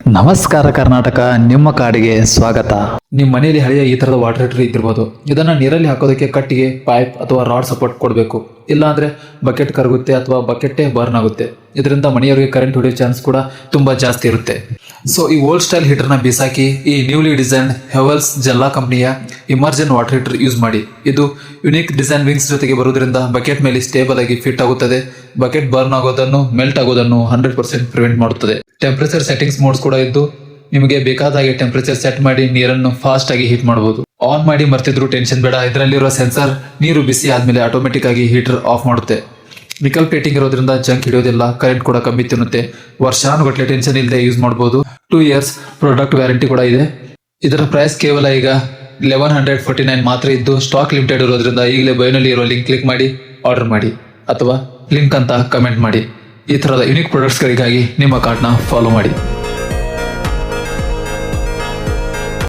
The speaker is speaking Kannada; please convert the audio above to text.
ನಮಸ್ಕಾರ ಕರ್ನಾಟಕ, ನಿಮ್ಮ ಕಾಡಿಗೆ ಸ್ವಾಗತ. ನಿಮ್ಮ ಮನೆಯಲ್ಲಿ ಹಳೆಯ ಈ ತರದ ವಾಟರ್ ಹೀಟರ್ ಇದ್ದಿರ್ಬೋದು. ಇದನ್ನ ನೀರಲ್ಲಿ ಹಾಕೋದಕ್ಕೆ ಕಟ್ಟಿಗೆ, ಪೈಪ್ ಅಥವಾ ರಾಡ್ ಸಪೋರ್ಟ್ ಕೊಡಬೇಕು. ಇಲ್ಲ ಅಂದ್ರೆ ಬಕೆಟ್ ಕರಗುತ್ತೆ ಅಥವಾ ಬಕೆಟ್ಟೇ ಬರ್ನ್ ಆಗುತ್ತೆ. ಇದರಿಂದ ಮನೆಯವರಿಗೆ ಕರೆಂಟ್ ಹೊಡೆಯೋ ಚಾನ್ಸ್ ಕೂಡ ತುಂಬಾ ಜಾಸ್ತಿ ಇರುತ್ತೆ. ಸೊ ಈ ಓಲ್ಡ್ ಸ್ಟೈಲ್ ಹೀಟರ್ನ ಬಿಸಾಕಿ ಈ ನ್ಯೂಲಿ ಡಿಸೈನ್ ಹೆವೆಲ್ಸ್ ಜೆಲ್ಲಾ ಕಂಪನಿಯ ಇಮರ್ಜನ್ ವಾಟರ್ ಹೀಟರ್ ಯೂಸ್ ಮಾಡಿ. ಇದು ಯುನಿಕ್ ಡಿಸೈನ್ ವಿಂಗ್ಸ್ ಜೊತೆಗೆ ಬರೋದ್ರಿಂದ ಬಕೆಟ್ ಮೇಲೆ ಸ್ಟೇಬಲ್ ಆಗಿ ಫಿಟ್ ಆಗುತ್ತದೆ. ಬಕೆಟ್ ಬರ್ನ್ ಆಗೋದನ್ನು, ಮೆಲ್ಟ್ ಆಗೋದನ್ನು 100% ಪ್ರಿವೆಂಟ್ ಮಾಡುತ್ತದೆ. ಟೆಂಪರೇಚರ್ ಸೆಟ್ಟಿಂಗ್ಸ್ ಮೋಡ್ಸ್ ಕೂಡ ಇದ್ದು ನಿಮಗೆ ಬೇಕಾದ ಹಾಗೆ ಟೆಂಪರೇಚರ್ ಸೆಟ್ ಮಾಡಿ ನೀರನ್ನು ಫಾಸ್ಟ್ ಆಗಿ ಹೀಟ್ ಮಾಡಬಹುದು. ಆನ್ ಮಾಡಿ ಮರ್ತಿದ್ರು ಟೆನ್ಷನ್ ಬೇಡ. ಇದರಲ್ಲಿರೋ ಸೆನ್ಸರ್ ನೀರು ಬಿಸಿ ಆದ್ಮೇಲೆ ಆಟೋಮೆಟಿಕ್ ಆಗಿ ಹೀಟರ್ ಆಫ್ ಮಾಡುತ್ತೆ. ನಿಕಲ್ ಪ್ಲೇಟಿಂಗ್ ಇರೋದ್ರಿಂದ ಜಂಕ್ ಹಿಡಿಯೋದಿಲ್ಲ, ಕರೆಂಟ್ ಕೂಡ ಕಮ್ಮಿ ತಿನ್ನುತ್ತೆ. ವರ್ಷಾನುಗಟ್ಟಲೆ ಟೆನ್ಷನ್ ಇಲ್ಲದೆ ಯೂಸ್ ಮಾಡಬಹುದು. 2 years ಪ್ರಾಡಕ್ಟ್ ವ್ಯಾರಂಟಿ ಕೂಡ ಇದೆ. ಇದರ ಪ್ರೈಸ್ ಕೇವಲ ಈಗ 1149 ಮಾತ್ರ ಇದ್ದು ಸ್ಟಾಕ್ ಲಿಮಿಟೆಡ್ ಇರೋದ್ರಿಂದ ಈಗಲೇ ಬಯೋನಲ್ಲಿ ಇರೋ ಲಿಂಕ್ ಕ್ಲಿಕ್ ಮಾಡಿ ಆರ್ಡರ್ ಮಾಡಿ ಅಥವಾ ಲಿಂಕ್ ಅಂತ ಕಮೆಂಟ್ ಮಾಡಿ. ಈ ತರದ ಯುನಿಕ್ ಪ್ರಾಡಕ್ಟ್ಸ್ಗಳಿಗಾಗಿ ನಿಮ್ಮ ಕಾರ್ಟ್ನ ಫಾಲೋ ಮಾಡಿ.